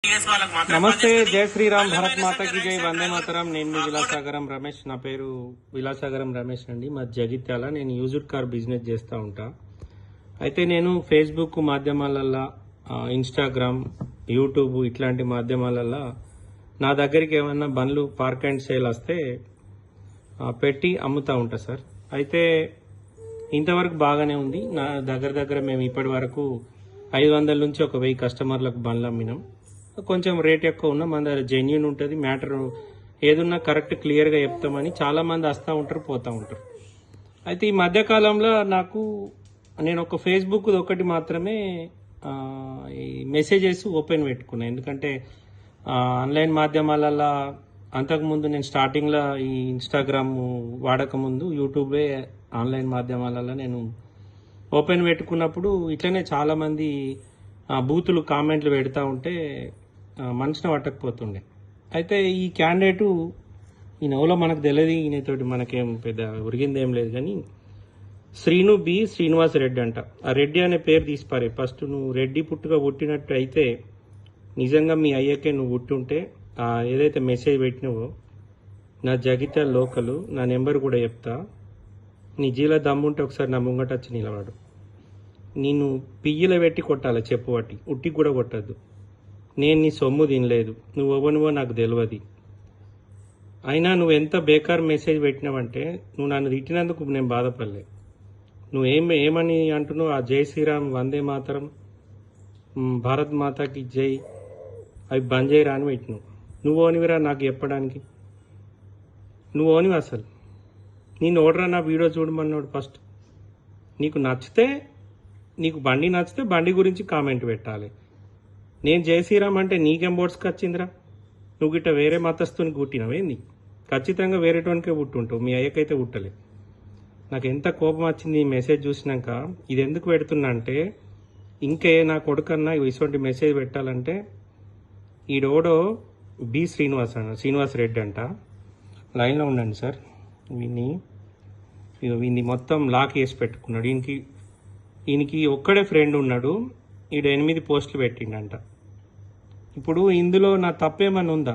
నమస్తే, జై శ్రీరామ్, భరత్ మాతకి జై, వందే మాతరం. నేను మీ విలాసాగరం రమేష్. నా పేరు విలాసాగరం రమేష్ అండి. మా జగిత్యాల. నేను యూజ్డ్ కార్ బిజినెస్ చేస్తూ ఉంటా. అయితే నేను ఫేస్బుక్ మాధ్యమాలల్లో, ఇన్స్టాగ్రామ్, యూట్యూబ్ ఇట్లాంటి మాధ్యమాలల్లో నా దగ్గరికి ఏమన్నా బండ్లు పార్క్ అండ్ సేల్ వస్తే పెట్టి అమ్ముతూ ఉంటా సార్. అయితే ఇంతవరకు బాగానే ఉంది. నా దగ్గర మేము ఇప్పటి వరకు 500 నుంచి 1000 కస్టమర్లకు బండ్లు అమ్మినాం. కొంచెం రేట్ ఎక్కువ ఉన్నా మన దగ్గర జెన్యున్ ఉంటుంది. మ్యాటర్ ఏదున్నా కరెక్ట్ క్లియర్గా చెప్తామని చాలా మంది వస్తూ ఉంటారు, పోతూ ఉంటారు. అయితే ఈ మధ్యకాలంలో నేను ఒక ఫేస్బుక్ ఒకటి మాత్రమే ఈ మెసేజెస్ ఓపెన్ పెట్టుకున్నాను. ఎందుకంటే ఆన్లైన్ మాధ్యమాలలో అంతకుముందు నేను స్టార్టింగ్లో ఈ ఇన్స్టాగ్రామ్ వాడకముందు యూట్యూబే ఆన్లైన్ మాధ్యమాలలో నేను ఓపెన్ పెట్టుకున్నప్పుడు ఇట్లనే చాలామంది బూతులు కామెంట్లు పెడతా ఉంటే మనసున పట్టకపోతుండే. అయితే ఈ క్యాండిడేటు ఈయన ఎవరో మనకు తెలియదు, ఈయనతోటి మనకేం పెద్ద ఉరిగిందేం లేదు. కానీ శ్రీనివాస్ రెడ్డి అంట. ఆ రెడ్డి అనే పేరు తీసిపారే. ఫస్ట్ నువ్వు రెడ్డి పుట్టుగా పుట్టినట్టు అయితే నిజంగా మీ అయ్యకే నువ్వు పుట్టుంటే ఏదైతే మెసేజ్ పెట్టినావో నా జగిత్యాల లోకలు, నా నెంబర్ కూడా చెప్తా. నీ జీల దమ్ముంటే ఒకసారి నా ముంగట వచ్చి నిలవాడు. నేను పియ్యిలో పెట్టి కొట్టాలి, చెప్పు పట్టి, ఉట్టికి కూడా కొట్టద్దు. నేను నీ సొమ్ము తినలేదు, నువ్వు ఎవనువో నాకు తెలియదు. అయినా నువ్వు ఎంత బేకార్ మెసేజ్ పెట్టినావంటే నువ్వు నన్ను తిట్టినందుకు నేను బాధపడలే. నువ్వు ఏమని అంటున్నావు? ఆ జై శ్రీరామ్, వందే మాతరం, భారత్ మాతాకి జై అవి బంద్ చేయరా అని పెట్టినావు. నువ్వు ఓనివిరా నాకు చెప్పడానికి? నువ్వు ఓనివి అసలు? నేను ఓడరా నా వీడియో చూడమన్నాడు. ఫస్ట్ నీకు బండి నచ్చితే బండి గురించి కామెంట్ పెట్టాలి. నేను జై శ్రీరామ్ అంటే నీకేం బోర్డ్స్కి వచ్చిందిరా? నువ్వు గిట్ట వేరే మతస్థుని పుట్టినవేంది? ఖచ్చితంగా వేరేటోనికే పుట్టుంటావు, మీ అయ్యకైతే పుట్టలే. నాకు ఎంత కోపం వచ్చింది ఈ మెసేజ్ చూసినాక. ఇది ఎందుకు పెడుతున్నా అంటే ఇంకే నా కొడుకన్నా ఇటువంటి మెసేజ్ పెట్టాలంటే ఈడోడో శ్రీనివాస్ రెడ్డి అంట. లైన్లో ఉండండి సార్. వీడిని మొత్తం లాక్ వేసి పెట్టుకున్నాడు. ఈయనకి ఒక్కడే ఫ్రెండ్ ఉన్నాడు. ఈడ 8 పోస్టులు పెట్టిండంట. ఇప్పుడు ఇందులో నా తప్పేమన్నా ఉందా?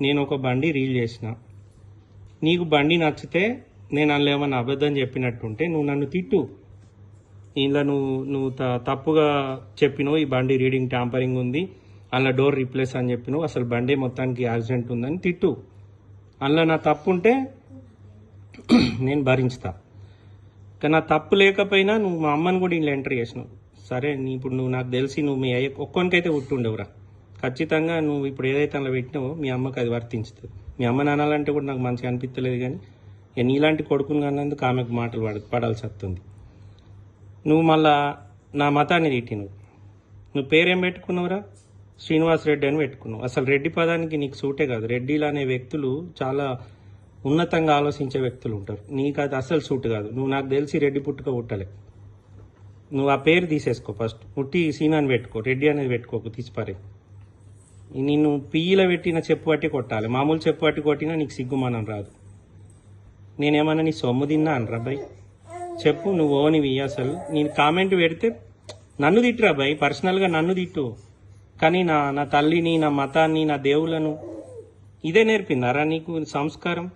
నేను ఒక బండి రీల్ చేసిన, నీకు బండి నచ్చితే నేను అందులో ఏమన్నా అబద్ధం చెప్పినట్టుంటే నువ్వు నన్ను తిట్టు. ఇందులో నువ్వు తప్పుగా చెప్పినావు, ఈ బండి రీడింగ్ ట్యాంపరింగ్ ఉంది, అందులో డోర్ రీప్లేస్ అని చెప్పినావు, అసలు బండి మొత్తానికి యాక్సిడెంట్ ఉందని తిట్టు. అందులో నా తప్పు ఉంటే నేను భరించుతా. కానీ నా తప్పు లేకపోయినా నువ్వు మా అమ్మని కూడా ఇంట్లో ఎంటర్ చేసినావు. సరే, ఇప్పుడు నువ్వు నాకు తెలిసి నువ్వు మీ అయ్య ఒక్కొనికైతే పుట్టుండవురా. ఖచ్చితంగా నువ్వు ఇప్పుడు ఏదైతే అలా పెట్టినావో మీ అమ్మకి అది వర్తించుతుంది. మీ అమ్మని అనాలంటే కూడా నాకు మంచిగా అనిపించలేదు. కానీ నీలాంటి కొడుకుని అన్నందుకు ఆమెకు మాటలు పడాల్సి వస్తుంది. నువ్వు మళ్ళా నా మతాన్ని తిట్టినవు. నువ్వు పేరేం పెట్టుకున్నావురా? శ్రీనివాస్ రెడ్డి అని పెట్టుకున్నావు. అసలు రెడ్డి పదానికి నీకు సూటే కాదు. రెడ్డిలు అనే వ్యక్తులు చాలా ఉన్నతంగా ఆలోచించే వ్యక్తులు ఉంటారు. నీకు అది అసలు సూట్ కాదు. నువ్వు నాకు తెలిసి రెడ్డి పుట్టుక పుట్టలే. నువ్వు ఆ పేరు తీసేసుకో. ఫస్ట్ పుట్టి సీనా అని పెట్టుకో, రెడ్డి అనేది పెట్టుకోకు, తీసిపారే. నిన్ను పియ్యిలో పెట్టిన చెప్పు పట్టి కొట్టాలి. మామూలు చెప్పు పట్టి కొట్టినా నీకు సిగ్గుమానం రాదు. నేనేమన్నా నీ సొమ్ము తిన్నా అని రాబాయ్? చెప్పు, నువ్వు ఓనివి. అసలు నేను కామెంట్ పెడితే నన్ను తిట్టురా బాయ్, పర్సనల్గా నన్ను తిట్టు. కానీ నా తల్లిని, నా మతాన్ని, నా దేవుళ్ళను ఇదే నేర్పిందారా నీకు సంస్కారం?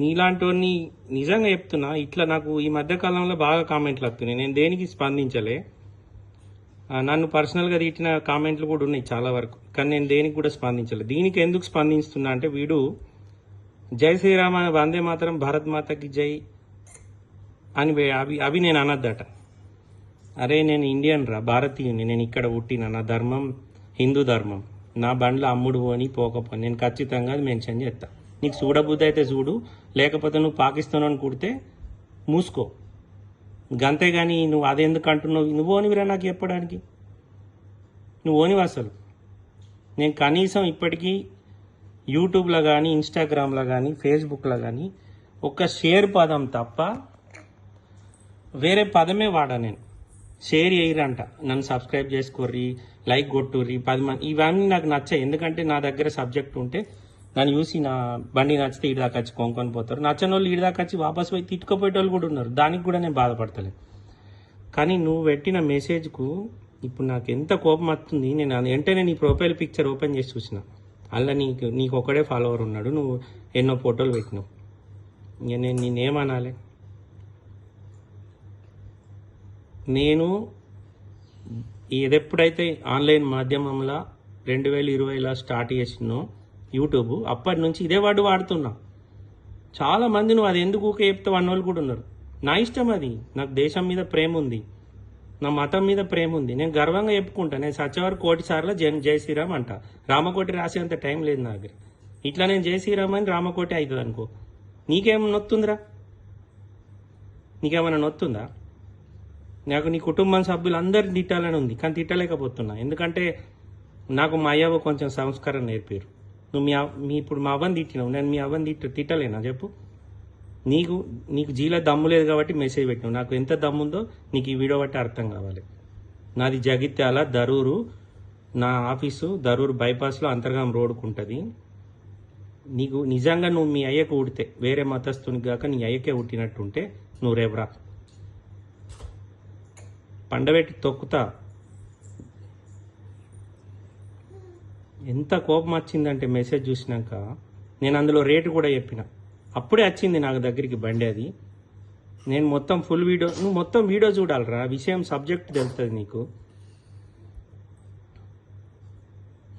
నీలాంటి నిజంగా చెప్తున్నా. ఇట్లా నాకు ఈ మధ్యకాలంలో బాగా కామెంట్లు వస్తున్నాయి. నేను దేనికి స్పందించలే. నన్ను పర్సనల్గా తిట్టిన కామెంట్లు కూడా ఉన్నాయి చాలా వరకు, కానీ నేను దేనికి కూడా స్పందించలే. దీనికి ఎందుకు స్పందిస్తున్నా అంటే వీడు జై శ్రీరామ, వందే మాతరం, భారత్ మాతకి జై అని అవి నేను అనద్దట. అరే, నేను ఇండియన్ రా, భారతీయుని. నేను ఇక్కడ పుట్టిన, నా ధర్మం హిందూ ధర్మం. నా బండ్లో అమ్ముడు పోని పోకపోని నేను ఖచ్చితంగా అది మెన్షన్ చేస్తా. నీకు చూడబుద్ధి అయితే చూడు, లేకపోతే నువ్వు పాకిస్తాన్ అని కుడితే మూసుకో. గంతేగాని నువ్వు అదెందుకు అంటున్నావు? నువ్వు ఓనివిరా నాకు చెప్పడానికి? నువ్వు ఓనివి అసలు? నేను కనీసం ఇప్పటికీ యూట్యూబ్లో కానీ, ఇన్స్టాగ్రామ్లో కానీ, ఫేస్బుక్లో కానీ ఒక్క షేర్ పదం తప్ప వేరే పదమే వాడా. నేను షేర్ చేయరంట, నన్ను సబ్స్క్రైబ్ చేసుకోర్రి, లైక్ కొట్టుర్రి, 10 మంది, ఇవన్నీ నాకు నచ్చాయి. ఎందుకంటే నా దగ్గర సబ్జెక్ట్ ఉంటే నన్ను చూసి నా బండి నచ్చితే ఈడి దాకా వచ్చి కొనుక్కొని పోతారు. నచ్చని వాళ్ళు ఈడి దాకా వచ్చి వాపస్ పోయి తిట్టుకుపోయేటోళ్ళు కూడా ఉన్నారు. దానికి కూడా నేను బాధపడతలేదు. కానీ నువ్వు పెట్టిన మెసేజ్కు ఇప్పుడు నాకు ఎంత కోపం వస్తుంది. నేను వెంటనే నీ ప్రొఫైల్ పిక్చర్ ఓపెన్ చేసి చూసిన, అలా నీకు ఒక్కడే ఫాలోవర్ ఉన్నాడు, నువ్వు ఎన్నో ఫోటోలు పెట్టినావు. ఇక నేనేమనాలి? నేను ఎప్పుడైతే ఆన్లైన్ మాధ్యమంలో 2020లో స్టార్ట్ చేసినో యూట్యూబ్, అప్పటి నుంచి ఇదే వర్డ్ వాడుతున్నా. చాలా మంది నువ్వు అది ఎందుకు ఊకే చెప్తావు అన్నోళ్ళు కూడా ఉన్నారు. నా ఇష్టం అది. నాకు దేశం మీద ప్రేమ ఉంది, నా మతం మీద ప్రేమ ఉంది. నేను గర్వంగా చెప్పుకుంటా. నేను సచ్చవారు 1,000,000 సార్లు జై శ్రీరామ్ అంట. రామకోటి రాసేంత టైం లేదు నా దగ్గర. ఇట్లా నేను జై శ్రీరామ్ అని రామకోటి అవుతుంది అనుకో. నీకేమైనా నొత్తుందిరా? నీకేమైనా నొత్తుందా? నాకు నీ కుటుంబం సభ్యులందరినీ తిట్టాలని ఉంది, కానీ తిట్టలేకపోతున్నా. ఎందుకంటే నాకు మా అయ్యవ కొంచెం సంస్కారం నేర్పారు. నువ్వు ఇప్పుడు మా అవ్వని తిట్టినావు, నేను మీ అవ్వని తిట్టలేనా చెప్పు? నీకు జీలో దమ్ము లేదు కాబట్టి మెసేజ్ పెట్టినావు. నాకు ఎంత దమ్ముందో నీకు ఈ వీడియో బట్టి అర్థం కావాలి. నాది జగిత్యాల దరూరు, నా ఆఫీసు దరూరు బైపాస్లో అంతర్గాం రోడ్కు ఉంటుంది. నీకు నిజంగా నువ్వు మీ అయ్యకు ఉడితే, వేరే మతస్థునికి కాక నీ అయ్యకే ఉట్టినట్టుంటే నువ్వు రేపరా పండబెట్టి తొక్కుతా. ఎంత కోపం వచ్చిందంటే మెసేజ్ చూసినాక నేను అందులో రేటు కూడా చెప్పిన. అప్పుడే వచ్చింది నాకు దగ్గరికి బండి. అది నేను మొత్తం ఫుల్ వీడియో, నువ్వు మొత్తం వీడియో చూడాలిరా, విషయం సబ్జెక్ట్ తెలుస్తుంది నీకు.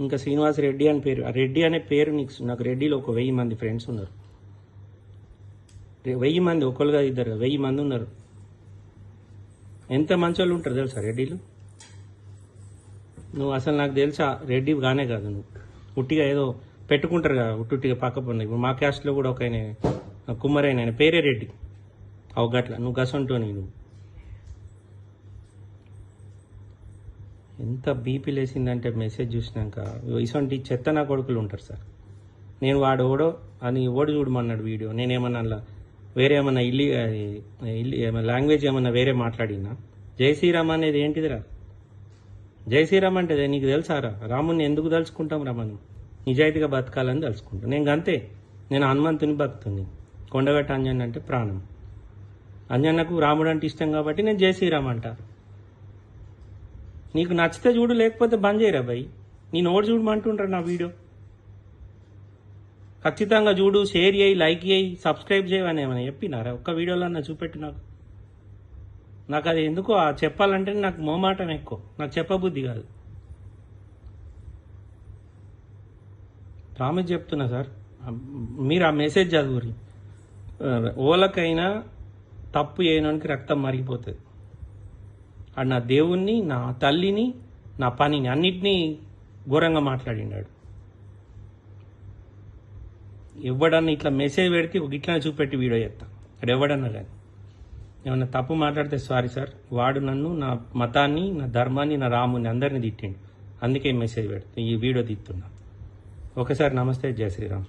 ఇంకా శ్రీనివాస్ రెడ్డి అని పేరు, ఆ రెడ్డి అనే పేరు నాకు రెడ్డిలో ఒక 1000 మంది ఫ్రెండ్స్ ఉన్నారు. 1000 మంది, ఒకళ్ళుగా ఇద్దరు, 1000 మంది ఉన్నారు. ఎంత మంచి వాళ్ళు ఉంటారు తెలుసా రెడ్డిలు. నువ్వు అసలు నాకు తెలుసా రెడ్డి గానే కాదు, నువ్వు ఉట్టిగా ఏదో పెట్టుకుంటారు కదా ఉట్టుట్టిగా పక్క పడిన. ఇప్పుడు మా క్యాస్ట్లో కూడా ఒక ఆయన కుమ్మరైన ఆయన పేరే రెడ్డి. అవు గట్ల నువ్వు గసంటో నువ్వు. ఎంత బీపీ లేసిందంటే మెసేజ్ చూసినాక. ఇటువంటి చెత్త నా కొడుకులు ఉంటారు సార్. నేను వాడు ఓడో అని ఓడి చూడమన్నాడు వీడియో. నేనేమన్నా అలా వేరే ఏమన్నా లాంగ్వేజ్ ఏమన్నా వేరే మాట్లాడినా? జై శ్రీరామ్ అనేది ఏంటిదిరా? జై శ్రీరామ్ అంటే నీకు తెలుసారా? రాముని ఎందుకు తలుచుకుంటాం రా మనం? నిజాయితీగా బతకాలని తలుచుకుంటాం. నేను అంతే. నేను హనుమంతుని భక్తుని. కొండగట్ట అంజన్ అంటే ప్రాణం. అంజన్నకు రాముడు అంటే ఇష్టం కాబట్టి నేను జై శ్రీరామ్ అంట. నీకు నచ్చితే చూడు, లేకపోతే బంద్ చేయరా భయ్. నేను ఓడి చూడమంటుండ్రా నా వీడియో. ఖచ్చితంగా చూడు, షేర్ చేయి, లైక్ చేయి, సబ్స్క్రైబ్ చేయమని ఏమైనా చెప్పినారా? ఒక్క వీడియోలో అన్న చూపెట్టు నాకు అది ఎందుకో చెప్పాలంటే నాకు మోమాటం ఎక్కువ, నాకు చెప్పబుద్ధి కాదు. ప్రామిస్ చెప్తున్నా సార్, మీరు ఆ మెసేజ్ చదువురి. ఓలకైనా తప్పు చేయడానికి రక్తం మరిగిపోతుంది. అది నా దేవుణ్ణి, నా తల్లిని, నా పనిని అన్నిటినీ ఘోరంగా మాట్లాడినాడు. ఎవడన్నా ఇట్లా మెసేజ్ పెడితే ఇట్లా చూపెట్టి వీడియో చేస్తాను. అది ఎవడన్నా కానీ ఏమన్నా తప్పు మాట్లాడితే సారీ సార్, వాడు నన్ను, నా మతాన్ని, నా ధర్మాన్ని, నా రాముని అందరినీ తిట్టిండు, అందుకే మెసేజ్ పెడితే ఈ వీడియో తీస్తున్నా. ఒకసారి నమస్తే, జై శ్రీరామ్.